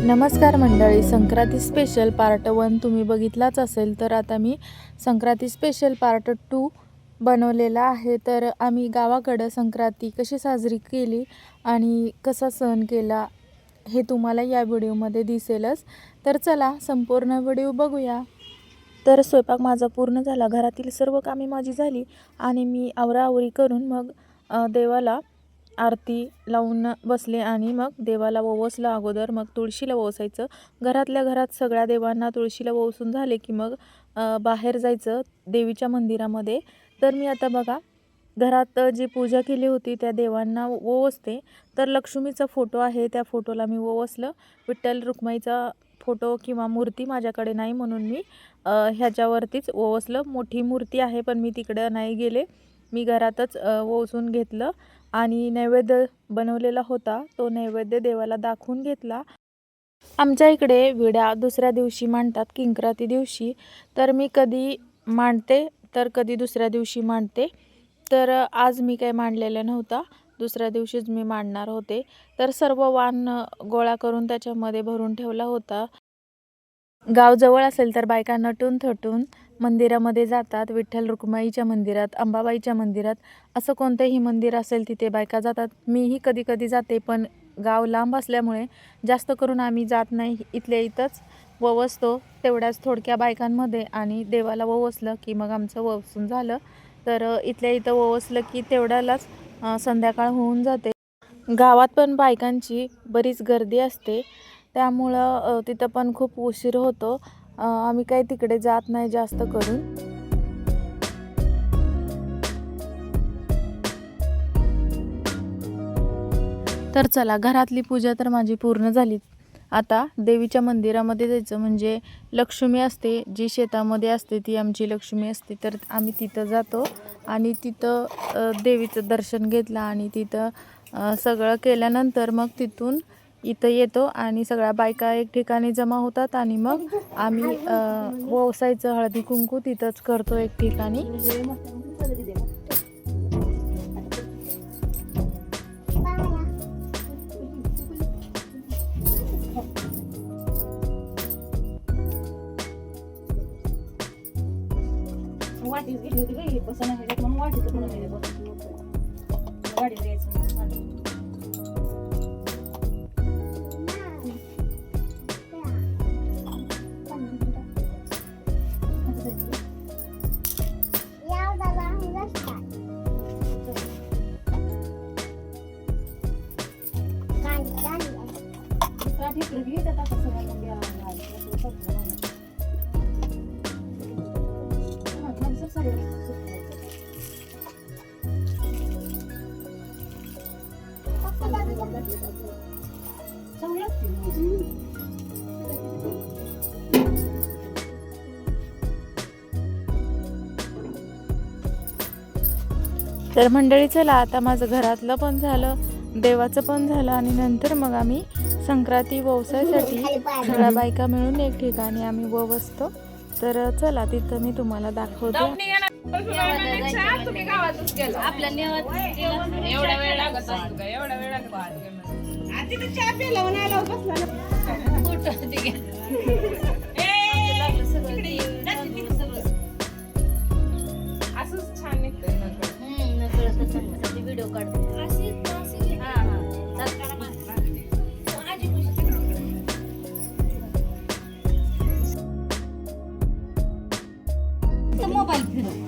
नमस्कार मंडळी, Sankranti special part 1 तुम्ही बघितलाच असेल. तर आता मी संक्रांती स्पेशल पार्ट 2 बनवलेला आहे. तर आम्ही गावाकडं संक्रांती कशी साजरी केली आणि कसा सण केला हे तुम्हाला या व्हिडिओमध्ये दिसेलच. तर चला संपूर्ण व्हिडिओ बघूया. तर स्वयंपाक माझा पूर्ण झाला, घरातील सर्व कामे माझी झाली आणि मी आवराआवरी करून मग देवाला आरती लावून बसले आणि मग देवाला ओवासलं अगोदर. मग तुळशीला ओवासायचं. घरातल्या घरात सगळ्या देवांना तुळशीला ओवासून झाले की मग बाहेर जायचं देवीच्या मंदिरामध्ये. तर मी आता बघा घरात जी पूजा केली होती त्या देवांना ओवासते. तर लक्ष्मीचा फोटो आहे, त्या फोटोला मी ओवासलं. विठ्ठल रुक्माईचा फोटो किंवा मूर्ती माझ्याकडे नाही म्हणून मी ह्याच्यावरतीच ओवासलं. मोठी मूर्ती आहे पण मी तिकडं नाही गेले, मी घरातच ओवासून घेतलं आणि नैवेद्य बनवलेला होता तो नैवेद्य देवाला दाखवून घेतला. आमच्या इकडे विड्या दुसऱ्या दिवशी मांडतात, किंक्राती दिवशी. तर मी कधी मांडते तर कधी दुसऱ्या दिवशी मांडते. तर आज मी काही मांडलेलं नव्हता, दुसऱ्या दिवशीच मी मांडणार होते. तर सर्व वाण गोळा करून त्याच्यामध्ये भरून ठेवला होता. गाव जवळ असेल तर बायका नटून थटून मंदिरामध्ये जातात. विठ्ठल रुक्माईच्या मंदिरात, अंबाबाईच्या मंदिरात, असं कोणतंही मंदिर असेल तिथे बायका जातात. मीही कधी कधी जाते, पण गाव लांब असल्यामुळे जास्त करून आम्ही जात नाही. इथल्या इथंच ववसतो तेवढ्याच थोडक्या बायकांमध्ये आणि देवाला ववसलं की मग आमचं ववसून झालं. तर इथल्या इथं ववसलं की तेवढ्यालाच संध्याकाळ होऊन जाते. गावात पण बायकांची बरीच गर्दी असते, त्यामुळं तिथं पण खूप उशीर होतो. आम्ही काही तिकडे जात नाही जास्त करून. तर चला, घरातली पूजा तर माझी पूर्ण झाली. आता देवीच्या मंदिरामध्ये जायचं. म्हणजे लक्ष्मी असते जी शेतामध्ये असते ती आमची लक्ष्मी असते. तर आम्ही तिथं जातो आणि तिथं देवीचं दर्शन घेतलं आणि तिथं सगळं केल्यानंतर मग तिथून इथं येतो आणि सगळ्या बायका एक ठिकाणी जमा होतात आणि मग आम्ही ववसायचं हळदी कुंकू तिथंच करतो एक ठिकाणी. तर मंडळी चला, आता माझं घरातलं पण झालं, देवाचं पण झालं आणि नंतर मग आम्ही संक्रांती ववसायसाठी सगळ्या बायका मिळून एक ठिकाणी आम्ही ववसतो. तर चला तिथं मी तुम्हाला दाखवते. व्हिडिओ काढतो. मोबाईल फिरव.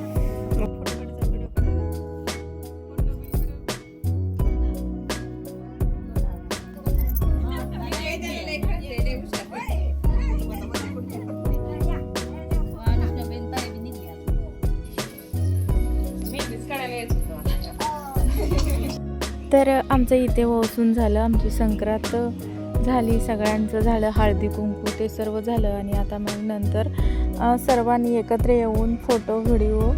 तर आमचं इथे वसून झालं, आमची संक्रांत झाली, सगळ्यांचं झालं हळदी कुंकू ते सर्व झालं. आणि आता मग नंतर सर्वांनी एकत्र येऊन फोटो व्हिडिओ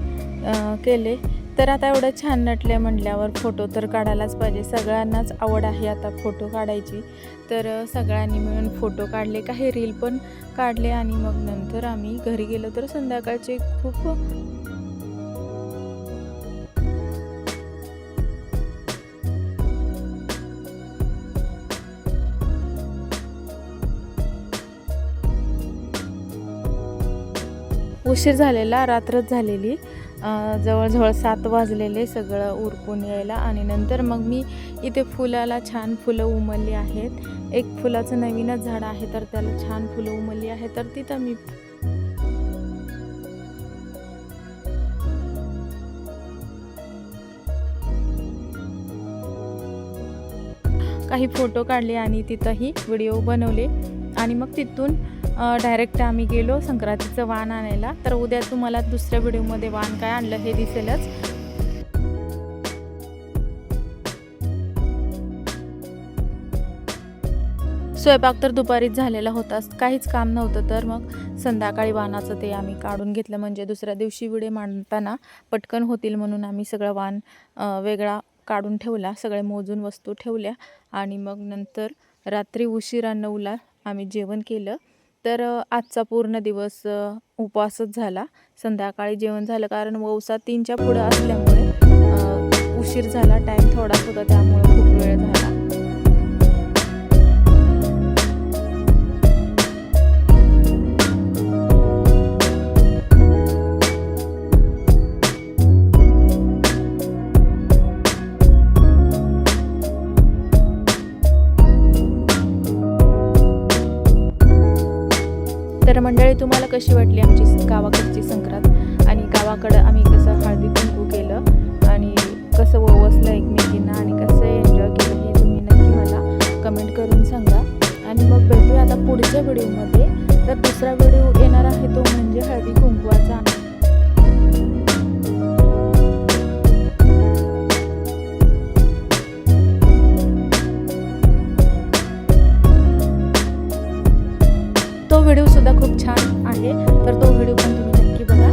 केले. तर आता एवढं छान नटले म्हटल्यावर फोटो तर काढायलाच पाहिजे. सगळ्यांनाच आवड आहे आता फोटो काढायची. तर सगळ्यांनी मिळून फोटो काढले, काही रील पण काढले आणि मग नंतर आम्ही घरी गेलो. तर संध्याकाळचे खूप उशीर झालेला, रात्रच झालेली. जवळजवळ 7 वाजलेले सगळं उरकून यायला. आणि नंतर मग मी इथे फुलाला छान फुलं उमलली आहेत. एक फुलाचं नवीनच झाड आहे तर त्याला छान फुलं उमलली आहे, तर तिथं मी काही फोटो काढले आणि तिथंही व्हिडिओ बनवले. आणि मग तिथून डायरेक्ट आम्ही गेलो संक्रांतीचं वाण आणायला. तर उद्या तुम्हाला दुसऱ्या व्हिडिओमध्ये वाण काय आणलं हे दिसेलच. स्वयंपाक तर दुपारीच झालेला होता, काहीच काम नव्हतं. तर मग संध्याकाळी वाणाचं ते आम्ही काढून घेतलं, म्हणजे दुसऱ्या दिवशी व्हिडिओ मांडताना पटकन होतील म्हणून आम्ही सगळं वाण वेगळा काढून ठेवला, सगळे मोजून वस्तू ठेवल्या. आणि मग नंतर रात्री उशिरा 9ला आम्ही जेवण केलं. तर आजचा पूर्ण दिवस उपवासच झाला. संध्याकाळी जेवण झालं, कारण वौसा 3च्या पुढं असल्यामुळे उशीर झाला, टाईम थोडाच होता, त्यामुळे खूप वेळ झाला. तर मंडळी, तुम्हाला कशी वाटली आमची गावाकडची संक्रांत, आणि गावाकडं आम्ही कसं हळदी कुंकू केलं आणि कसं ववसलं एकमेकींना आणि कसं एन्जॉय केलं हे तुम्ही नक्की मला कमेंट करून सांगा. आणि मग भेटूया आता पुढच्या व्हिडिओमध्ये. तर दुसरा व्हिडिओ येणार आहे तो म्हणजे हळदी कुंकवाचा. तो व्हिडिओ सुद्धा खूप छान आहे, तर तो व्हिडिओ पण तुम्ही नक्की बघा.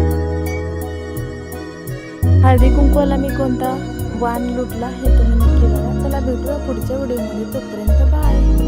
हळदी कुंकवाला मी कोणता वाण लुटला हे तुम्ही नक्की बघा. चला भेटूया पुढच्या व्हिडिओमध्ये, तोपर्यंत बाय.